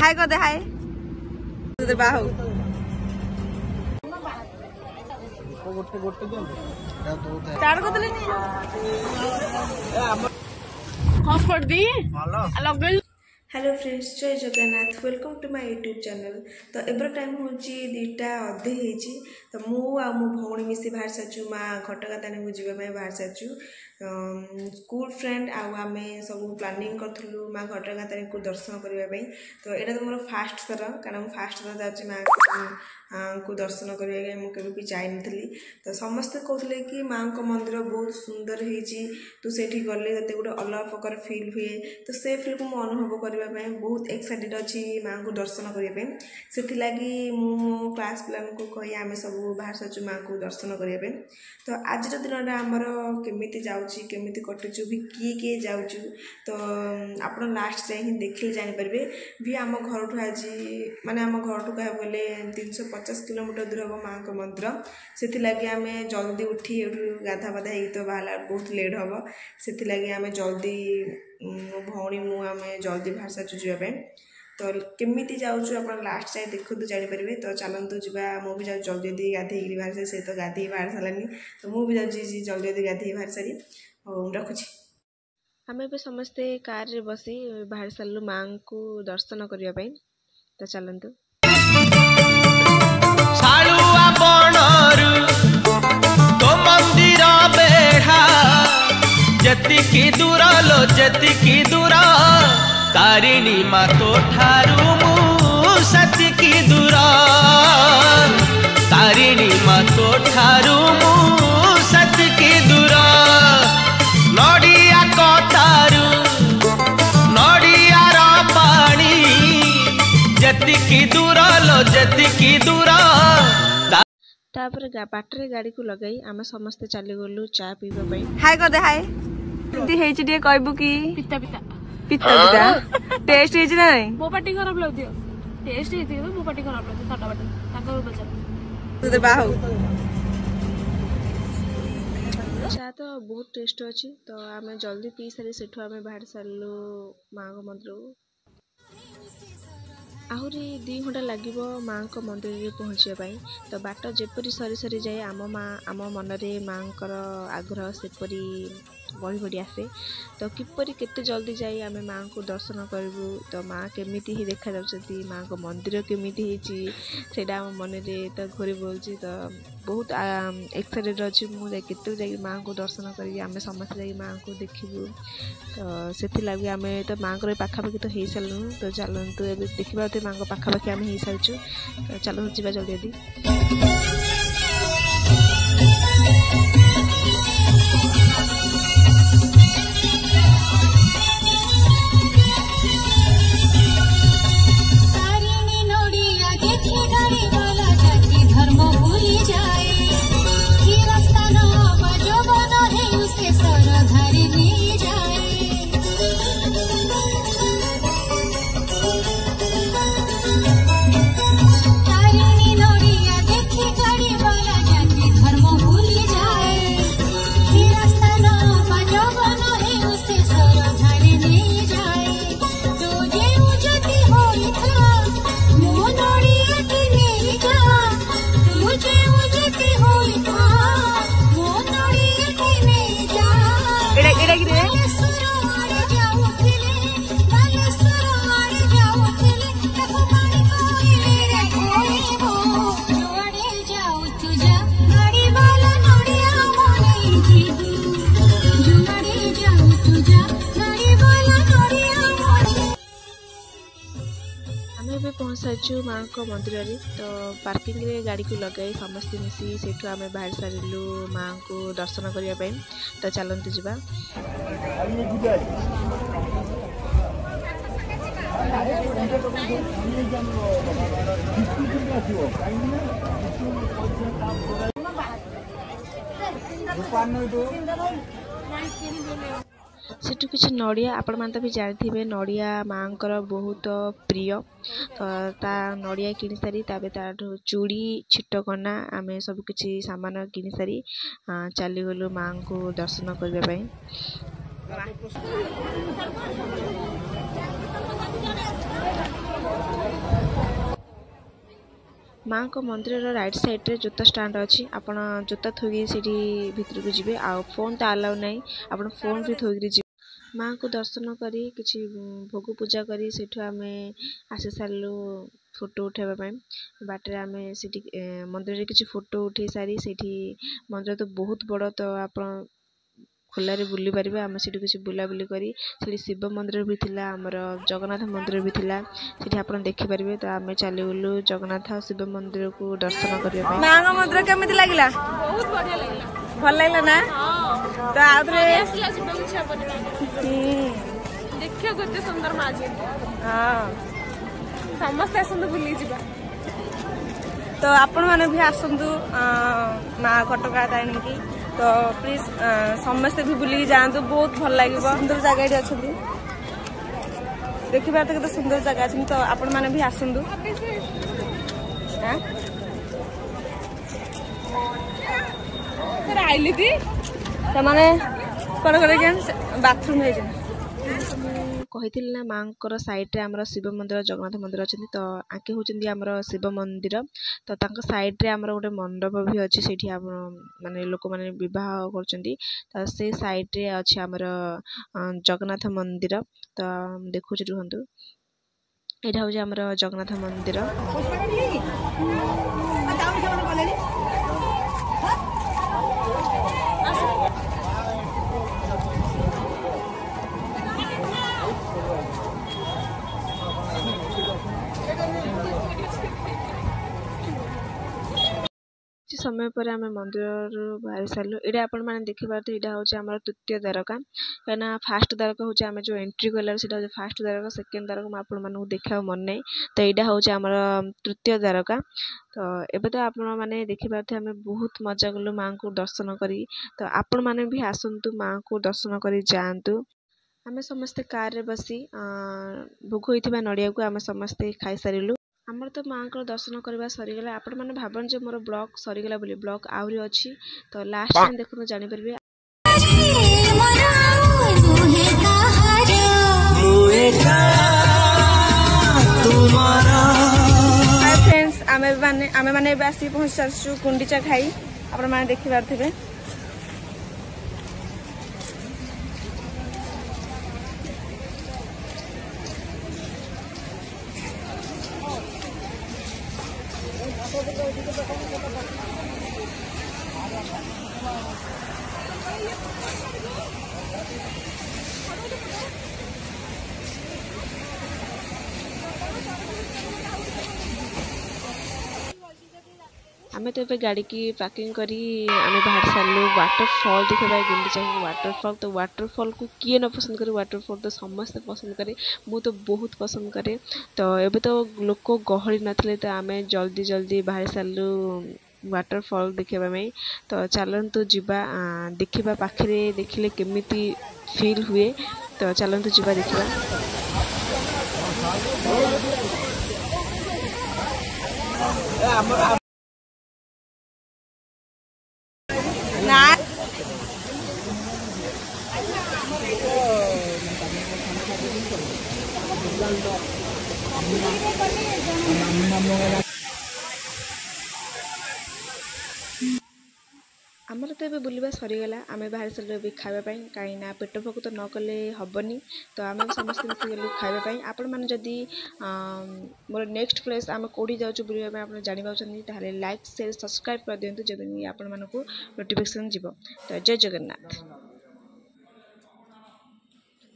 हाय कर दे हाय बाहु स्टार्ट कर देले हॉटस्पॉट दी लगल। हेलो फ्रेंड्स जय Jagannath welcome to my YouTube channel. तो एबर टाइम हूँ 2टा अधे होती तो मु आ मो भौणी मिसी बाहर साचु माँ घटगाँ ताने को जीवाई बाहर साचु स्कूल फ्रेंड आम सब प्लानिंग करूँ माँ घटगाँ ताने को दर्शन करने। तो यहाँ तो मोर फास्ट थर कारण फास्ट थर जाऊँगी माँ को दर्शन करने मुझे भी जाई तो समस्ते कहते कि माँ को मंदिर बहुत सुंदर होती तू से गले ते गोटे अलग प्रकार फिल हुए तो से फिल को मुझे अनुभव करने बहुत एक्साइटेड अच्छी माँ को दर्शन करने से मु क्लास प्लान को कही आम सब बाहर साचु माँ को दर्शन करने। तो आज दिन आमर केमी जाऊँगी केमी कटुचु भी किए जाऊँ तो आप लास्ट जाए ही देखिले जानीपारे भी आम घर ठू आज माने आम घर ठू कह गले 350 किलोमीटर दूर हम माँ को मंदिर से आम जल्दी उठी गाधा बाधा हो तो बाहर बहुत लेट हम से आम जल्दी मो भौणी मुझे जल्दी बाहर साचु जावाई। तो केमी जाऊँ आप लास्ट जाए देखु जानीपारे। तो चलतु जा मुझे जाऊँ जल्दी जल्दी गाधे बाहर सारी से तो गाधे बाहर सारानी तो मुझे जाऊँ जल्दी जल्दी गाधे बाहर सारी रखुची। आम ए समस्ते कार रे बसी बाहर सारू माँ को दर्शन करने। तो चलतु जतिकी दूर लो जतिकी दूर तारिणी मा तो ठारू मु सतिकी दूर तारिणी मा तो ठारू मु सतिकी दूर नडिया कतारू नडिया रा पानी जतिकी दूर लो जतिकी दूर। तापर बाटर गाड़ी को लगाई आम समस्ते चली गलु चा पीवा। हाय कर दे हाय कहबू कि पिता पिता पिता पिता टेस्ट है ना नहीं मो पार्टी खराब लगदियो टेस्ट है तो मो पार्टी खराब लगदियो साटा बाटा ताको बचा तो बाहु चा तो बहुत टेस्ट अच्छी। तो आम जल्दी पी सारी सेठू आम बाहर सारू माँ को मंदिर आहरी 2 घंटा लगे माँ को मंदिर में पहुँचापी। तो बाट जेपरी सरी सरी जाए आम मनरे माँ आग्रह सेपरी बढ़ी बढ़ी आसे। तो किपरी केते जल्दी जाए आम माँ को दर्शन करूँ तो माँ केमी ही देखा जाती माँ को मंदिर केमी से मन में तो घोरी बोलूँ। तो बहुत एक्साइटेड अच्छी मुझे जाए माँ को दर्शन करी आम समस्त जा माँ को देखू। तो से आम तो माँ को पाखापाखि तो हो सारू। तो चलतु ए देखा माँ को पाखापाखि आम हो सारी। तो चलो जा जल्दी जल्दी पहुँचाचु माँ को मंदिर रे। तो पार्किंग रे गाड़ी को लगाई समस्त मिसी सेठू आम बाहर सारू माँ को दर्शन करने। तो चलतु जा सेठू किसी नड़िया आपण मान तो भी जानी नड़िया माँ बहुत प्रिय। तो ता नड़िया किणी सारी ताठू चूड़ी छिटकना आम सब किसी सामान किणी सारी चली गलु माँ को दर्शन करने। माँ को मंदिर राइट साइड रे जोता स्टैंड अच्छी आपण जोता थोगी सीठी भितर को जीवे आ फोन तो अलाउ नहीं आपण फोन भी थोगी जी माँ को दर्शन करी किछि भोग पूजा करी सेठु आमे आसी सारलु फोटो उठाइबा बाटे आमे सीठी मंदिर रे किछि फोटो उठे सारी सेठी मंदिर तो बहुत बड़ तो आपण खोला रे बुली पारिबे आमे सेठी किछि बुला बुली करी सेठी शिव मंदिर भी थिला हमर जगन्नाथ मंदिर भी थिला सेठी आपण देखि पारिबे तो आमे चली गलु जगन्नाथ शिव मंदिर को दर्शन करिया मां का मंदिर केमिति लागिला बहुत बढ़िया लागिला भल लागिला ना हां तो आउरे आसीला शिव इच्छा परिना देखियो गते सुंदर माजी हां समस्त आसंदु बुली जिबा तो आपण माने भी आसंदु मां कटका ताणी की तो प्लीज समस्त भी बुलिकी जातु बहुत भल लगे सुंदर जगह अच्छा देखिए तो केते सुंदर जगह अच्छी तो आपण मैंने भी आसतु आईली थी बाथरूम कही ना माँ साइड रे आमर शिव मंदिर जगन्नाथ मंदिर अच्छे तो आके होचंदी आमर शिव मंदिर तो तांका साइड रे आमर गोटे मंडप भी अच्छी सेठी माने लोक माने विवाह करचंदी तो से साइड रे अच्छे आमर जगन्नाथ मंदिर तो देखु रुहंतु एटा हो आमर जगन्नाथ मंदिर समय पर आम मंदिर बाहरी सारू ये आपण मैंने देखिपारे यहाँ हूँ आम तृतीय द्वारका कहीं फास्ट द्वारका हूँ आम जो एंट्री कला फास्ट द्वारका सेकेंड द्वारका आपको देखा मन नहीं तो यहाँ हूँ आम तृतीय द्वारका तो एबे तो आपण मैंने देखिपारे आम बहुत मजा कलु माँ को दर्शन करी तो आपण मैंने भी आसतु माँ को दर्शन करी जातु आम समस्ते कार रे बसी भोग होता नड़िया को आम समस्ते खाई सारू आमर तो माँ को दर्शन करवा सरीगला आपण मैंने भावन जो मोर ब्लॉग सरीगला बोली ब्लॉग आहरी अच्छी तो लास्ट टाइम देखो जानीपारे हाय फ्रेंड्स आमे माने आसी पहुंच सारछु गुंडीचा खाई आपण माने देखि पारथिबे आमे तो गाड़ी की पार्किंग करी आमे बाहर सारू वाटरफॉल देखा गुंडीचा वाटरफॉल तो वाटरफॉल को किए न पसंद करे वाटरफॉल तो समस्त पसंद करे मु तो बहुत पसंद करे तो एबे तो लोक गहली नथिले तो आमे जल्दी जल्दी बाहर सारू वाटरफॉल देखा तो चलतु जीवा देखा पाखे देखिले केमिति फील हुए तो चलतु जीवा देखा आमर तो ये बुलवा सरीगला आम बाहर सारे खावाई कहीं पेट भोक तो न कले हेनी तो आम समस्त मिसिगलु खावाई आपण मैंने जदि मोर नेक्स्ट प्लेस आम कौटी जाऊँ बुलवाई आप जापारे लाइक शेयर सब्सक्राइब कर दिंतु जब आपण मानक नोटिफिकेशन जीव तो जय जगन्नाथ।